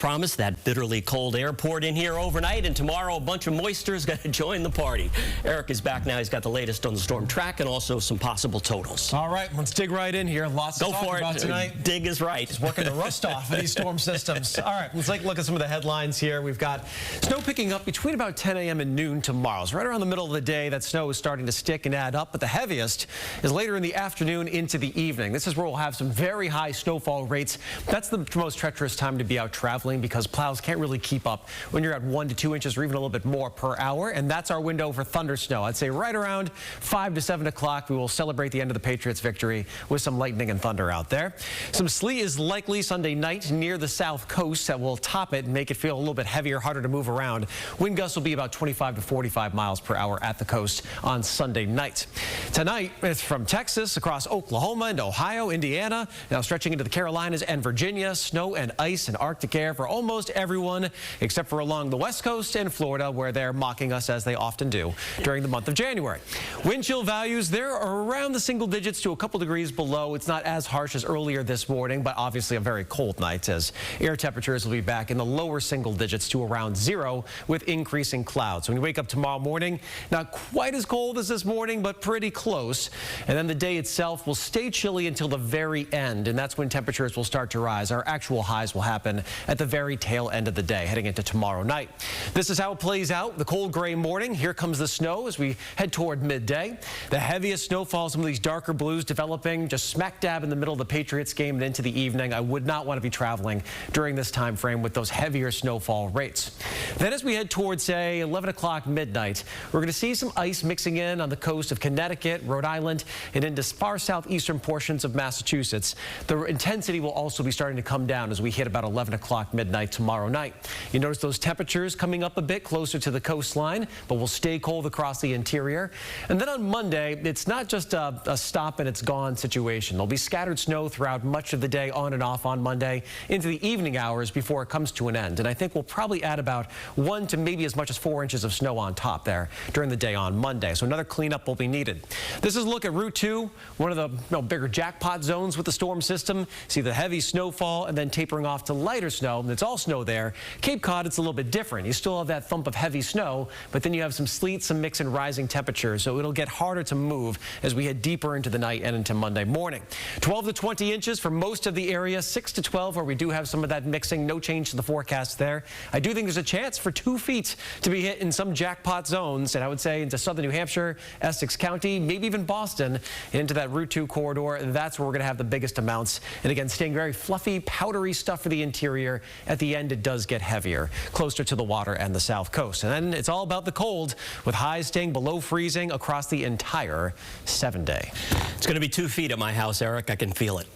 Promise that bitterly cold air poured in here overnight, and tomorrow a bunch of moisture is going to join the party. Eric is back now. He's got the latest on the storm track and also some possible totals. All right, let's dig right in here. Lots to talk about tonight. Dig is right. Just working the rust off of these storm systems. All right, let's take a look at some of the headlines here. We've got snow picking up between about 10 a.m. and noon tomorrow. So right around the middle of the day, that snow is starting to stick and add up, but the heaviest is later in the afternoon into the evening. This is where we'll have some very high snowfall rates. That's the most treacherous time to be out traveling because plows can't really keep up when you're at 1 to 2 inches or even a little bit more per hour, and that's our window for thunder snow. I'd say right around 5 to 7 o'clock we will celebrate the end of the Patriots' victory with some lightning and thunder out there. Some sleet is likely Sunday night near the south coast that will top it and make it feel a little bit heavier, harder to move around. Wind gusts will be about 25 to 45 miles per hour at the coast on Sunday night. Tonight it's from Texas across Oklahoma and Ohio, Indiana, now stretching into the Carolinas and Virginia. Snow and ice and Arctic air for almost everyone except for along the west coast and Florida, where they're mocking us as they often do during the month of January. Wind chill values, they're around the single digits to a couple degrees below. It's not as harsh as earlier this morning, but obviously a very cold night as air temperatures will be back in the lower single digits to around 0 with increasing clouds. When you wake up tomorrow morning, not quite as cold as this morning, but pretty close. And then the day itself will stay chilly until the very end, and that's when temperatures will start to rise. Our actual highs will happen at the very tail end of the day heading into tomorrow night. This is how it plays out. The cold gray morning. Here comes the snow as we head toward midday. The heaviest snowfall, some of these darker blues developing just smack dab in the middle of the Patriots game and into the evening. I would not want to be traveling during this time frame with those heavier snowfall rates. Then as we head towards, say, 11 o'clock midnight, we're going to see some ice mixing in on the coast of Connecticut, Rhode Island, and into far southeastern portions of Massachusetts. The intensity will also be starting to come down as we hit about 11 o'clock midnight tomorrow night. You notice those temperatures coming up a bit closer to the coastline, but will stay cold across the interior. And then on Monday, it's not just a stop and it's gone situation. There'll be scattered snow throughout much of the day on and off on Monday into the evening hours before it comes to an end. And I think we'll probably add about 1 to maybe as much as 4 inches of snow on top there during the day on Monday. So another cleanup will be needed. This is a look at Route 2, one of the bigger jackpot zones with the storm system. See the heavy snowfall and then tapering off to lighter snow. And it's all snow there. Cape Cod, it's a little bit different. You still have that thump of heavy snow, but then you have some sleet, some mix and rising temperatures, so it'll get harder to move as we head deeper into the night and into Monday morning. 12 to 20 inches for most of the area, 6 to 12 where we do have some of that mixing. No change to the forecast there. I do think there's a chance for 2 feet to be hit in some jackpot zones, and I would say into southern New Hampshire, Essex County, maybe even Boston, and into that Route 2 corridor. And that's where we're going to have the biggest amounts. And again, staying very fluffy, powdery stuff for the interior. At the end, it does get heavier, closer to the water and the south coast. And then it's all about the cold, with highs staying below freezing across the entire 7-day. It's going to be 2 feet at my house, Eric. I can feel it.